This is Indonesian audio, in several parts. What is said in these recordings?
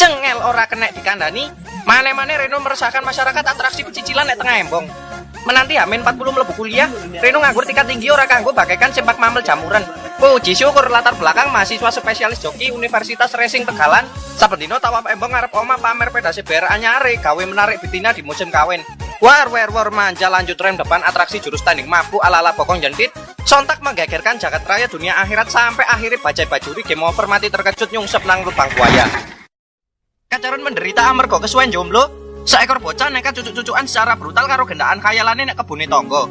Cengel ora kena dikandani, mane-mane Reno meresahkan masyarakat atraksi pecicilan nek tengah embong. Menanti Amin 40 mlebu kuliah, Reno nganggur tingkat tinggi ora kanggo bagaikan sempak mamel jamuran. Puji syukur latar belakang mahasiswa spesialis joki Universitas Racing Tegalan. Saben dina tawaf embong ngarep omah pamer pedase BR anyare gawe menarik betina di musim kawin. War manja lanjut rem depan atraksi jurus tanding mabuk ala-ala bokong jendit. Sontak menggegerkan jagat raya dunia akhirat sampai akhirnya bajai bajuri game over mati terkejut nyungsep nang lubang buaya. Kacaran menderita amarga kesuwen jomblo. Seekor bocah nekat cucuk-cucukan secara brutal karo gendaan khayalane nek kebune tangga.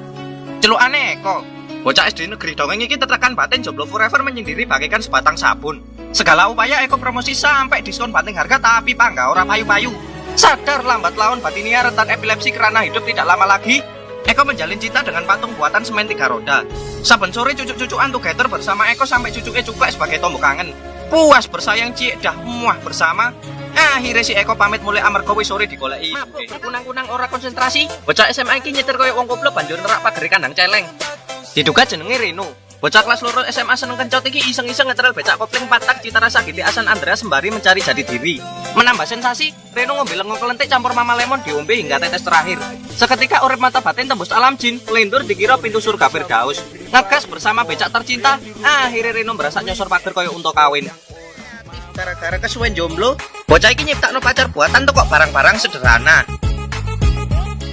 Celukane Eko. Bocah SD negeri dongeng iki tetekan batin jomblo forever menyendiri bagaikan sebatang sabun. Segala upaya Eko promosi sampai diskon banting harga tapi pangga ora payu-payu. Sadar lambat laun batinnya rentan epilepsi karena hidup tidak lama lagi. Eko menjalin cinta dengan patung buatan semen 3 roda. Saben sore cucuk-cucukan together bersama Eko sampai cucuke cuklek sebagai tombok kangen. Puas bersayang ciek dah muah bersama. Akhirnya si Eko pamit mulai amarga wis sore digoleki. Mabuk kunang-kunang ora konsentrasi. Bocah SMA iki nyetir koyo wong goblok banjur nerak pageri kandang celeng. Diduga jenenge Reno. Bocah kelas loro SMA seneng kencot iki iseng-iseng ngetrel becak kopling 4 tak cita rasa giti asan Andreas sembari mencari jati diri. Menambah sensasi, Reno ngombe lengo kelentik campur mama lemon diombe hingga tetes terakhir. Seketika urip mata batin tembus alam jin, lindur dikira pintu surga Firdaus. Ngegas bersama becak tercinta, akhirnya Reno berasa nyosor pager koyo untuk kawin. Gara-gara kesuwen jomblo, bocah iki nyiptakno pacar buatan tuh kok barang-barang sederhana.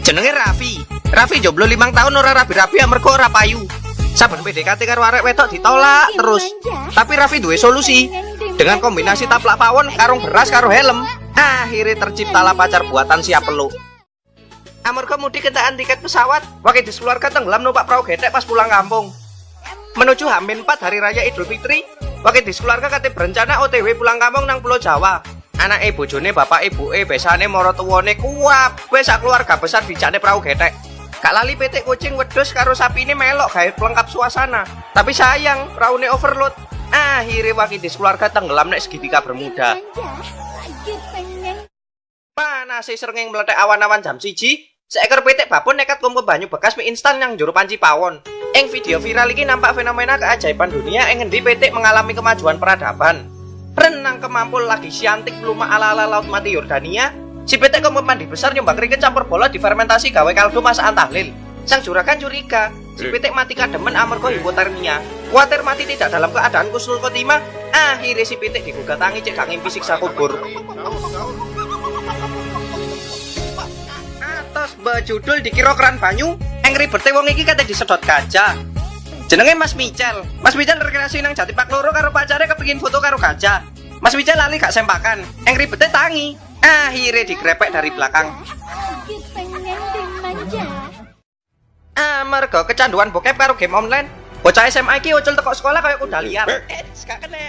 Jenenge Raffi. Raffi jomblo 5 tahun ora rabi-rabi amarga ora payu. Saben PDKT karo arek wedok ditolak terus. Tapi Raffi duwe solusi. Dengan kombinasi taplak pawon, karung beras karo helm, akhirnya terciptalah pacar buatan siap peluk. Amarga mudik kentaan tiket pesawat, wakil keluarga tenggelam numpak perahu getek pas pulang kampung. Menuju H-4 hari raya Idul Fitri, wakil keluarga kate berencana OTW pulang kampung nang Pulau Jawa. Anake bojone bapak ibuke besane mara tuwane kuwabe sak keluarga besar dijane perahu getek. Kak lali petik kucing wedhus karo sapine melok gawe pelengkap suasana. Tapi sayang, praune overload. Akhirnya wakil keluarga tenggelam nek segitiga Bermuda. Panase srengeng meletek awan-awan jam 1, seekor petik babon nekat kumpul banyu bekas mie instan yang juru panci pawon. Ing video viral iki nampak fenomena keajaiban dunia ing ngendi petik mengalami kemajuan peradaban. Renang kemampul lagi siantik peluma ala-ala laut mati Yordania. Si petik kumpul mandi besar nyombang keringet campur bola difermentasi gawe kaldu masakan tahlil. Sang juragan curiga, si petik mati kademen amarga hipotermia. Kuatir mati tidak dalam keadaan kusnul khotimah, akhirnya si petik digugat tangi cek gak ngimpi siksa kubur. Atas berjudul dikira keran banyu, ribete wong iki kate disedot gajah. Jenenge Mas Michel. Mas Michel rekreasi nang Jatipak Loro karo pacare kepengin foto karo gajah. Mas Michel lali gak sempakan, ribete tangi. Akhirnya digrepek dari belakang. Amarga kecanduan bokep karo game online, bocah SMA iki ocol teko sekolah kaya kuda liar.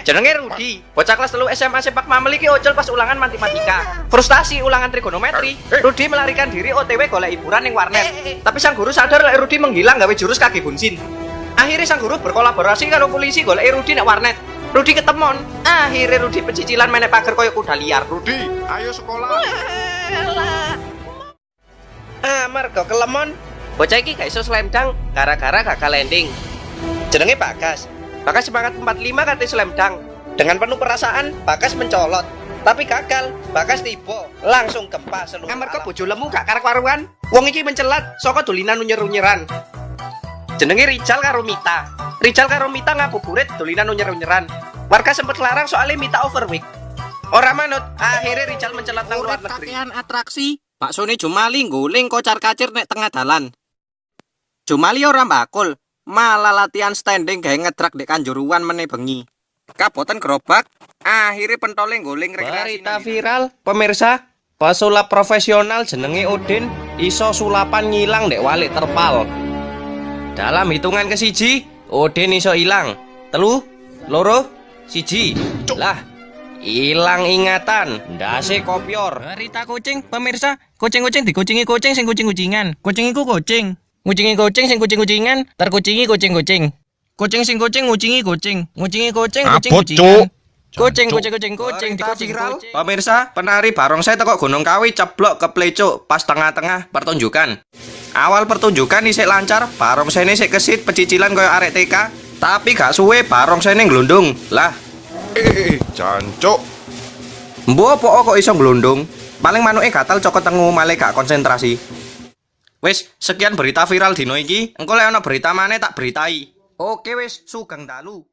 Jenenge Rudi. Bocah kelas 3 SMA sepak mamel iki ocol pas ulangan matematika. Frustasi ulangan trigonometri, Rudi melarikan diri OTW golek hiburan ning warnet. Tapi sang guru sadar lek Rudi menghilang gawe jurus kaki bunsin. Akhirnya sang guru berkolaborasi karo polisi golek Rudi nek warnet. Rudi ketemon. Akhirnya Rudi pecicilan menek pager koyo kuda liar. Rudi, ayo sekolah. Amarga kelemon, bocah iki gak iso slam dunk gara-gara gagal landing. Jenenge Bagas. Bagas semangat 45 kate slam dunk. Dengan penuh perasaan, Bagas mencolot. Tapi gagal, Bagas tiba, langsung gempa seluruh. Amarga bojo lemu gak karu-karuan, wong iki mencelat saka dolinan unyer-unyeran. Jenenge Rijal karo Mita. Rijal karo Mita ngabuburit dolinan unyer-unyeran. Warga sempet larang soalnya Mita overweight. Ora manut, akhirnya Rijal mencelat nang luar negeri. Kakean atraksi, baksone Jumali ngguling kocar-kacir nek tengah dalan. Jumali ora bakul, malah latihan standing gawe ngedrak dek Kanjuruan meneh bengi. Kaboten gerobak, akhirnya pentole ngguling rekreasi. Berita viral, pemirsa, pesulap profesional jenenge Udin iso sulapan ngilang dek walik terpal. Dalam hitungan ke-1, Udin iso ilang. 3, 2, 1. Lah, ilang ingatan, ndase kopior. Berita kucing, pemirsa, kucing-kucing dikucingi kucing sing kucing-kucingan. Kucing iku kucing. Ngucingi kucing sing kucing-kucingan, terkucingi kucing-kucing. Kucing sing kucing ngucingi kucing. Ngucingi kucing kucing-kucingan. Kucing dikucing viral. Pemirsa, penari barongsai teko Gunung Kawi ceblok ke plecuk pas tengah-tengah pertunjukan. Awal pertunjukan isik lancar, barongsai sik kesit pecicilan koyo arek TK, tapi gak suwe barongsai nglundung. Lah, Jancuk. Mbok apa kok iso glondong? Paling manuke gatal cokot tengu male gak konsentrasi. Wis, sekian berita viral dino iki. Engko lek ana berita maneh tak beritai. Oke wis, sugeng dalu.